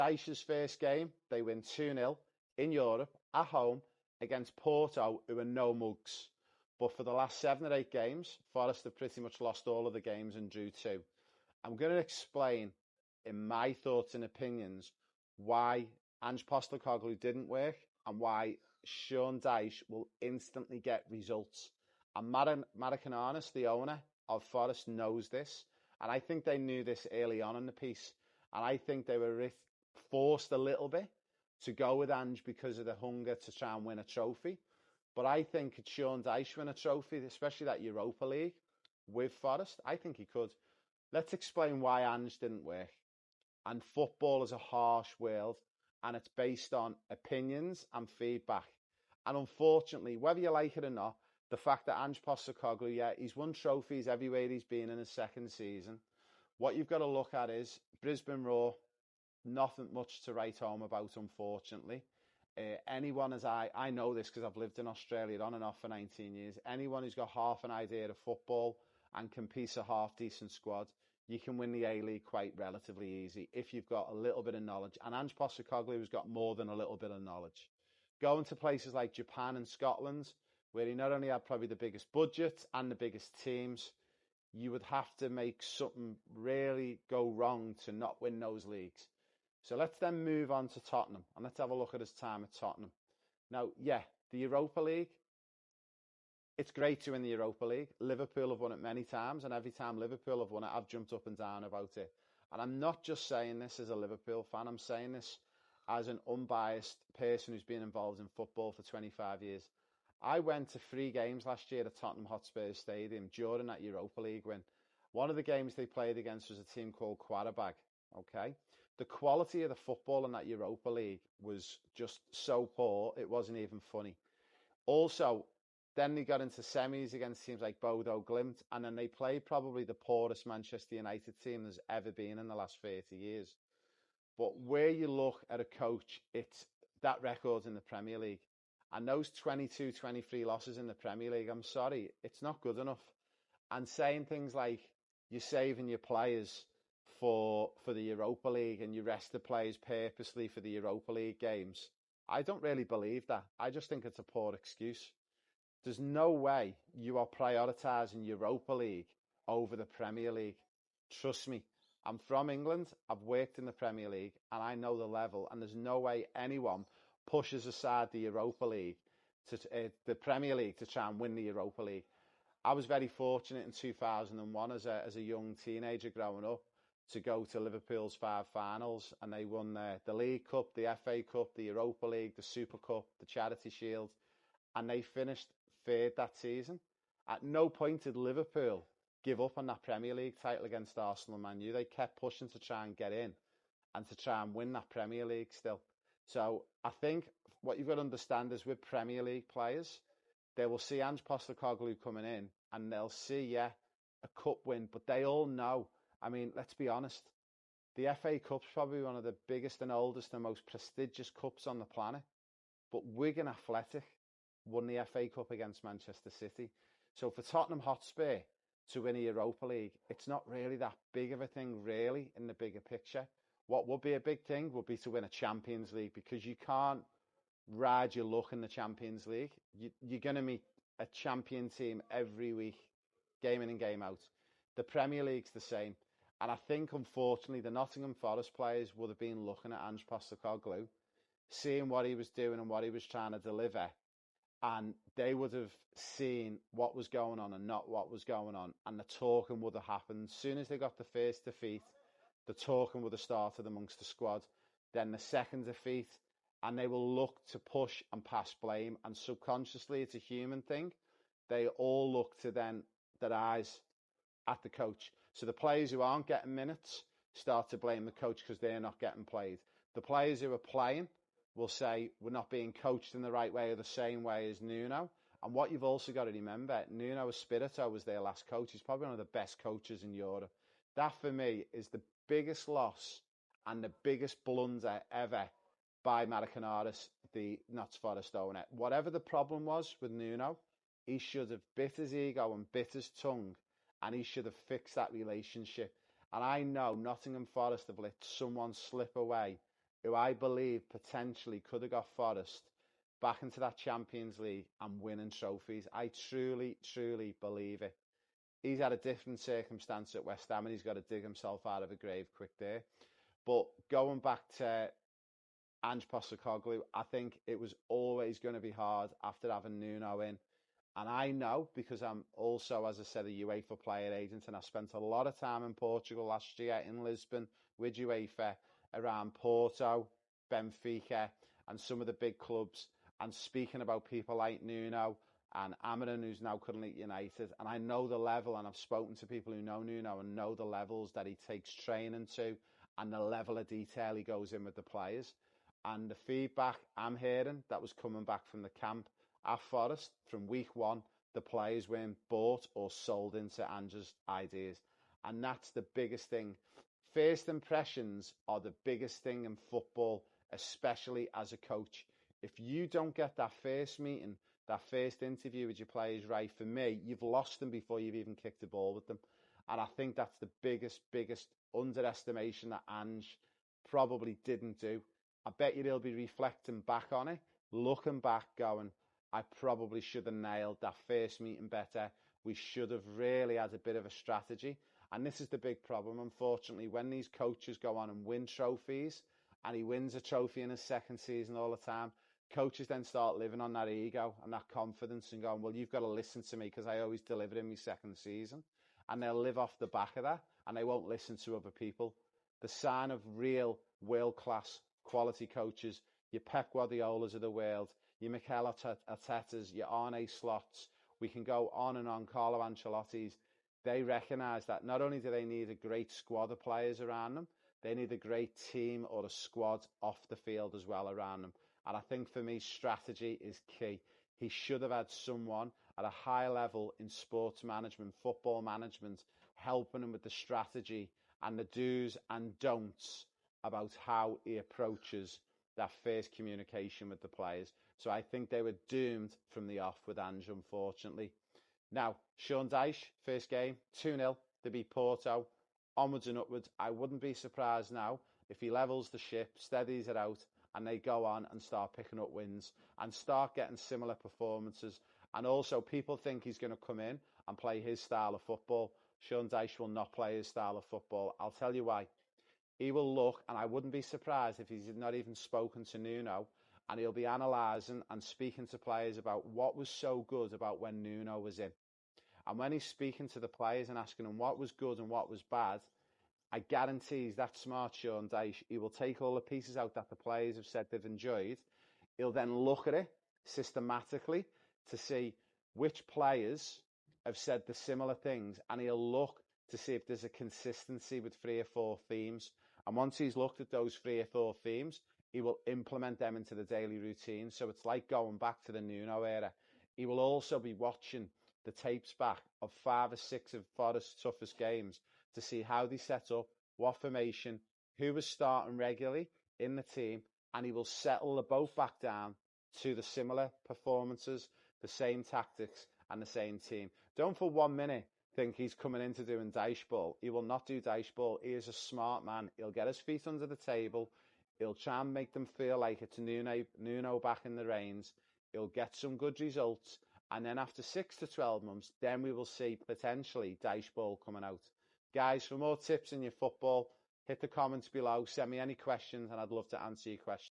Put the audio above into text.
Dyche's first game, they win 2-0 in Europe at home against Porto, who are no mugs. But for the last 7 or 8 games, Forest have pretty much lost all of the games and drew two. I'm going to explain, in my thoughts and opinions, why Ange Postecoglou didn't work and why Sean Dyche will instantly get results. And Maracananis, the owner of Forest, knows this. And I think they knew this early on in the piece. And I think they were forced a little bit to go with Ange because of the hunger to try and win a trophy. But I think could Sean Dyche win a trophy, especially that Europa League with Forest? I think he could. Let's explain why Ange didn't work. And football is a harsh world, and it's based on opinions and feedback. And unfortunately, whether you like it or not, the fact that Ange Postecoglou, yeah, he's won trophies everywhere he's been in his second season. What you've got to look at is Brisbane Roar, nothing much to write home about, unfortunately. Anyone, as I know this because I've lived in Australia on and off for 19 years, anyone who's got half an idea of football and can piece a half-decent squad, you can win the A-League quite relatively easy if you've got a little bit of knowledge. And Ange Postecoglou has got more than a little bit of knowledge. Going to places like Japan and Scotland, where he not only had probably the biggest budgets and the biggest teams, you would have to make something really go wrong to not win those leagues. So let's then move on to Tottenham, and let's have a look at his time at Tottenham. Now, yeah, the Europa League, it's great to win the Europa League. Liverpool have won it many times, and every time Liverpool have won it, I've jumped up and down about it. And I'm not just saying this as a Liverpool fan, I'm saying this as an unbiased person who's been involved in football for 25 years. I went to 3 games last year at Tottenham Hotspur Stadium during that Europa League win. One of the games they played against was a team called Qarabag, okay? The quality of the football in that Europa League was just so poor, it wasn't even funny. Also, then they got into semis against teams like Bodo Glimt, and then they played probably the poorest Manchester United team there's ever been in the last 30 years. But where you look at a coach, it's that record in the Premier League. And those 22, 23 losses in the Premier League, I'm sorry, it's not good enough. And saying things like you're saving your players for the Europa League and you rest the players purposely for the Europa League games, I don't really believe that. I just think it's a poor excuse. There's no way you are prioritising Europa League over the Premier League. Trust me, I'm from England, I've worked in the Premier League, and I know the level, and there's no way anyone pushes aside the Europa League, the Premier League, to try and win the Europa League. I was very fortunate in 2001 as a young teenager growing up to go to Liverpool's 5 finals, and they won the League Cup, the FA Cup, the Europa League, the Super Cup, the Charity Shield, and they finished third that season. At no point did Liverpool give up on that Premier League title against Arsenal and Man U. They kept pushing to try and get in and to try and win that Premier League still. So I think what you've got to understand is with Premier League players, they will see Ange Postecoglou coming in and they'll see, yeah, a cup win, but they all know. I mean, let's be honest, the FA Cup's probably one of the biggest and oldest and most prestigious cups on the planet. But Wigan Athletic won the FA Cup against Manchester City. So for Tottenham Hotspur to win a Europa League, it's not really that big of a thing, really, in the bigger picture. What would be a big thing would be to win a Champions League, because you can't ride your luck in the Champions League. You're going to meet a champion team every week, game in and game out. The Premier League's the same. And I think, unfortunately, the Nottingham Forest players would have been looking at Ange Postecoglou, seeing what he was doing and what he was trying to deliver, and they would have seen what was going on and not what was going on, and the talking would have happened. As soon as they got the first defeat, the talking would have started amongst the squad, then the second defeat, and they will look to push and pass blame, and subconsciously, it's a human thing, they all look to then their eyes at the coach. So the players who aren't getting minutes start to blame the coach because they're not getting played. The players who are playing will say, we're not being coached in the right way or the same way as Nuno. And what you've also got to remember, Nuno Espirito was their last coach. He's probably one of the best coaches in Europe. That, for me, is the biggest loss and the biggest blunder ever by Maracanaris, the Notts Forest owner. Whatever the problem was with Nuno, he should have bit his ego and bit his tongue, and he should have fixed that relationship. And I know Nottingham Forest have let someone slip away who I believe potentially could have got Forest back into that Champions League and winning trophies. I truly, truly believe it. He's had a different circumstance at West Ham and he's got to dig himself out of a grave quick there. But going back to Ange Postecoglou, I think it was always going to be hard after having Nuno in. And I know, because I'm also, as I said, a UEFA player agent, and I spent a lot of time in Portugal last year, in Lisbon, with UEFA, around Porto, Benfica, and some of the big clubs, and speaking about people like Nuno and Amarin, who's now currently at United. And I know the level, and I've spoken to people who know Nuno and know the levels that he takes training to, and the level of detail he goes in with the players. And the feedback I'm hearing that was coming back from the camp at Forest from week one, the players weren't bought or sold into Ange's ideas. And that's the biggest thing. First impressions are the biggest thing in football, especially as a coach. If you don't get that first meeting, that first interview with your players right, for me, you've lost them before you've even kicked the ball with them. And I think that's the biggest underestimation that Ange probably didn't do. I bet you he'll be reflecting back on it, looking back, going, I probably should have nailed that first meeting better. We should have really had a bit of a strategy. And this is the big problem, unfortunately, when these coaches go on and win trophies, and he wins a trophy in his second season all the time, coaches then start living on that ego and that confidence and going, well, you've got to listen to me because I always delivered in my second season. And they'll live off the back of that, and they won't listen to other people. The sign of real world-class quality coaches, your Pep Guardiolas of the world, your Mikel Artetas, your Arne Slots, we can go on and on, Carlo Ancelotti's, they recognise that not only do they need a great squad of players around them, they need a great team or a squad off the field as well around them. And I think for me, strategy is key. He should have had someone at a high level in sports management, football management, helping him with the strategy and the do's and don'ts about how he approaches that first communication with the players. So I think they were doomed from the off with Ange, unfortunately. Now, Sean Dyche, first game, 2-0, they beat Porto, onwards and upwards. I wouldn't be surprised now if he levels the ship, steadies it out, and they go on and start picking up wins and start getting similar performances. And also, people think he's going to come in and play his style of football. Sean Dyche will not play his style of football. I'll tell you why. He will look, and I wouldn't be surprised if he's not even spoken to Nuno, and he'll be analysing and speaking to players about what was so good about when Nuno was in. And when he's speaking to the players and asking them what was good and what was bad, I guarantee he's that smart, Sean Dyche. He will take all the pieces out that the players have said they've enjoyed. He'll then look at it systematically to see which players have said the similar things, and he'll look to see if there's a consistency with 3 or 4 themes. And once he's looked at those 3 or 4 themes, he will implement them into the daily routine. So it's like going back to the Nuno era. He will also be watching the tapes back of 5 or 6 of Forest's toughest games to see how they set up, what formation, who was starting regularly in the team, and he will settle the boat back down to the similar performances, the same tactics, and the same team. Don't for 1 minute think he's coming into doing Dyche ball. He will not do Dyche ball. He is a smart man. He'll get his feet under the table. He'll try and make them feel like it's Nuno back in the reins. He'll get some good results. And then after 6 to 12 months, then we will see potentially Dyche ball coming out. Guys, for more tips in your football, hit the comments below. Send me any questions and I'd love to answer your questions.